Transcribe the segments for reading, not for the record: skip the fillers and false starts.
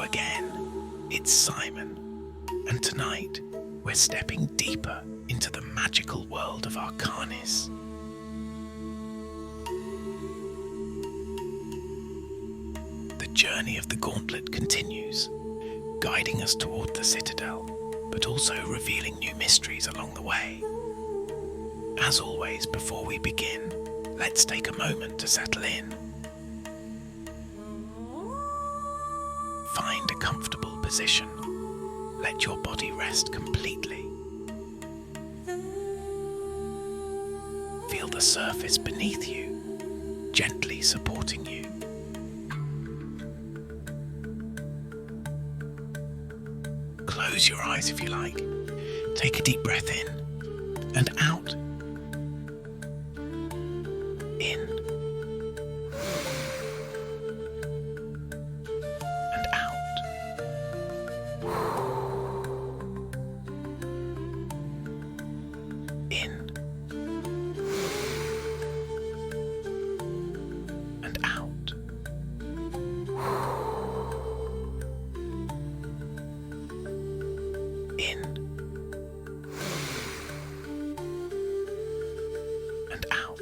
again. It's Simon, and tonight we're stepping deeper into the magical world of Arcanis. The journey of the gauntlet continues, guiding us toward the citadel, but also revealing new mysteries along the way. As always, before we begin, let's take a moment to settle in. Find a comfortable position. Let your body rest completely. Feel the surface beneath you, gently supporting you. Close your eyes if you like. Take a deep breath in and out. In and out. In and out. In and out.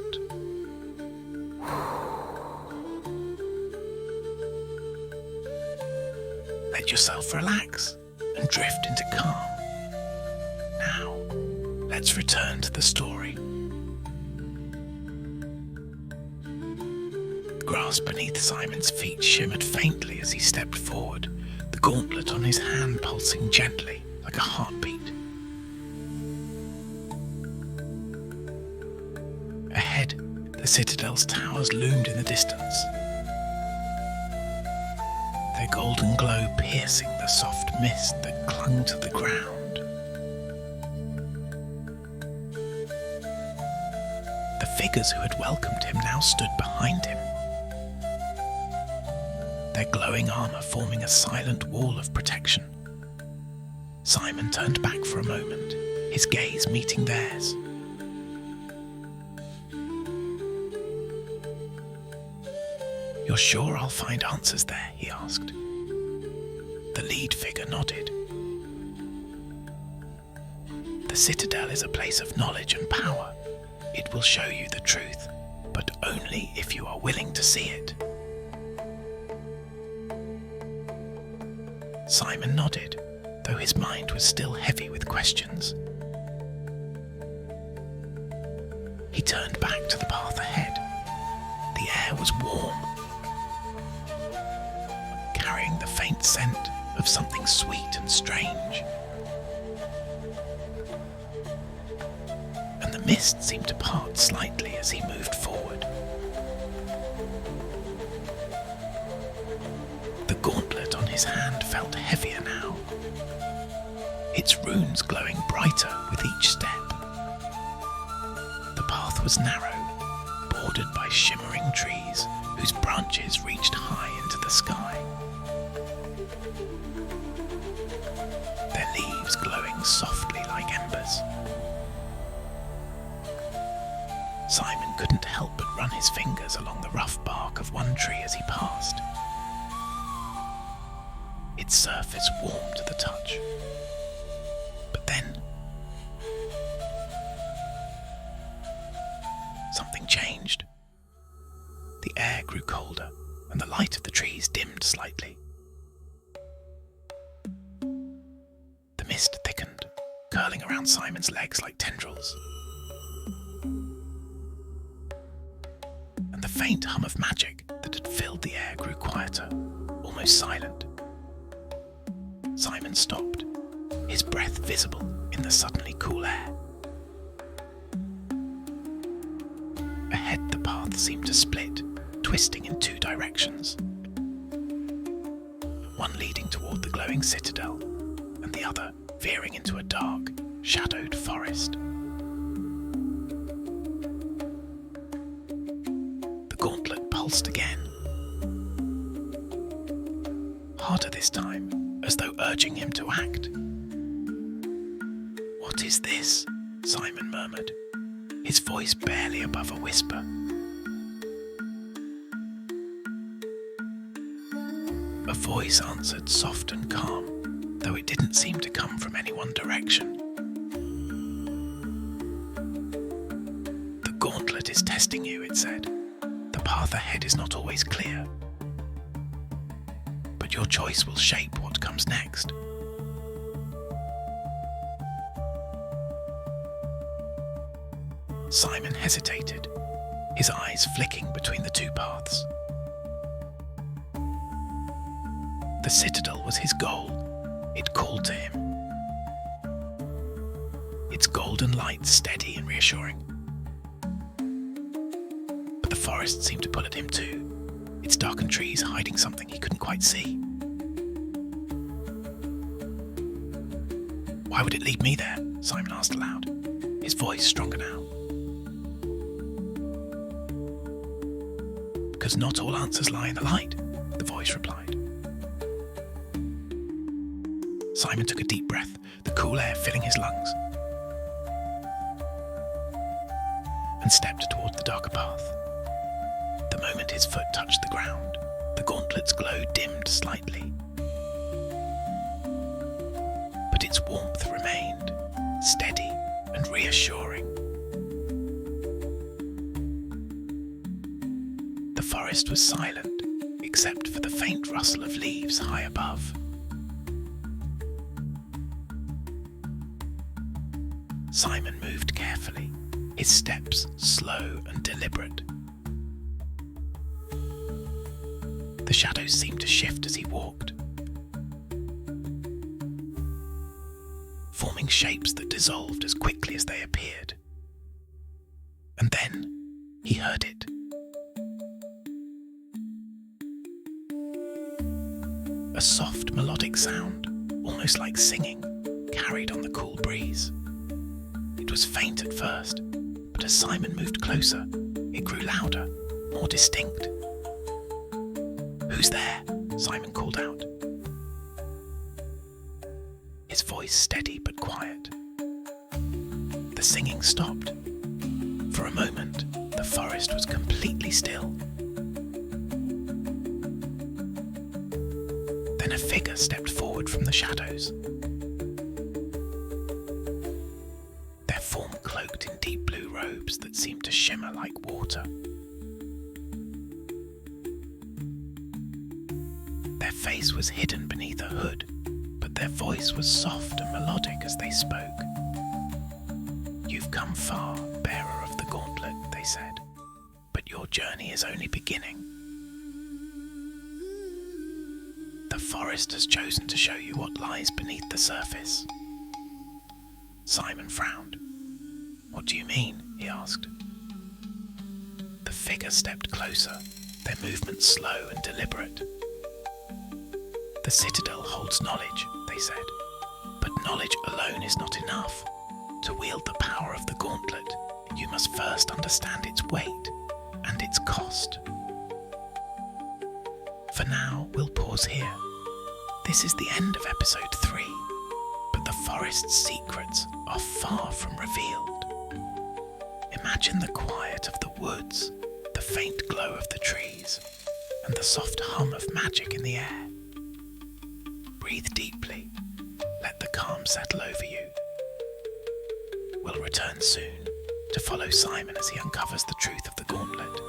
Let yourself relax and drift into calm. Now, let's return to the story. The grass beneath Simon's feet shimmered faintly as he stepped forward, the gauntlet on his hand pulsing gently like a heartbeat. Ahead, the citadel's towers loomed in the distance, their golden glow piercing the soft mist that clung to the ground. The figures who had welcomed him now stood behind him, their glowing armor forming a silent wall of protection. Simon turned back for a moment, his gaze meeting theirs. "You're sure I'll find answers there?" he asked. The lead figure nodded. "The citadel is a place of knowledge and power. It will show you the truth, but only if you are willing to see it." Simon nodded, though his mind was still heavy with questions. He turned back to the path ahead. The air was warm, carrying the faint scent of something sweet and strange. And the mist seemed to part slightly as he moved forward. The gauntlet on his hand felt heavier now, its runes glowing brighter with each step. The path was narrow, bordered by shimmering trees whose branches reached high into the sky, their leaves glowing softly like embers. Simon couldn't help but run his fingers along the rough bark of one tree as he passed. Its surface warmed to the touch. But then, something changed. The air grew colder, and the light of the trees dimmed slightly. The mist thickened, curling around Simon's legs like tendrils. And the faint hum of magic that had filled the air grew quieter, almost silent. Simon stopped, his breath visible in the suddenly cool air. Ahead, the path seemed to split, twisting in two directions. One leading toward the glowing citadel, and the other veering into a dark, shadowed forest. The gauntlet pulsed again, harder this time, as though urging him to act. "What is this?" Simon murmured, his voice barely above a whisper. A voice answered, soft and calm, though it didn't seem to come from any one direction. "The gauntlet is testing you," it said. "The path ahead is not always clear, but your choice will shape what comes next." Simon hesitated, his eyes flicking between the two paths. The citadel was his goal. It called to him. Its golden light steady and reassuring. But the forest seemed to pull at him too, its darkened trees hiding something he couldn't quite see. "Why would it lead me there?" Simon asked aloud, his voice stronger now. "Because not all answers lie in the light," the voice replied. Simon took a deep breath, the cool air filling his lungs, and stepped toward the darker path. The moment his foot touched the ground, the gauntlet's glow dimmed slightly. But its warmth remained, steady and reassuring. The forest was silent, except for the faint rustle of leaves high above. Simon moved carefully, his steps slow and deliberate. The shadows seemed to shift as he walked, forming shapes that dissolved as quickly as they appeared. And then he heard it. A soft melodic sound, almost like singing, carried on the cool breeze. It was faint at first, but as Simon moved closer, it grew louder, more distinct. "Who's there?" Simon called out, his voice steady but quiet. The singing stopped. For a moment, the forest was completely still. Then a figure stepped forward from the shadows. Their form cloaked in deep blue robes that seemed to shimmer like water. Their face was hidden beneath a hood, but their voice was soft and melodic as they spoke. "You've come far, bearer of the gauntlet," they said, "but your journey is only beginning. The forest has chosen to show you what lies beneath the surface." Simon frowned. "What do you mean?" he asked. The figure stepped closer, their movements slow and deliberate. "The citadel holds knowledge," they said, "but knowledge alone is not enough. To wield the power of the gauntlet, you must first understand its weight and its cost. For now, we'll pause here. This is the end of episode 3, but the forest's secrets are far from revealed. Imagine the quiet of the woods, the faint glow of the trees, and the soft hum of magic in the air. Breathe deeply, let the calm settle over you. We'll return soon to follow Simon as he uncovers the truth of the gauntlet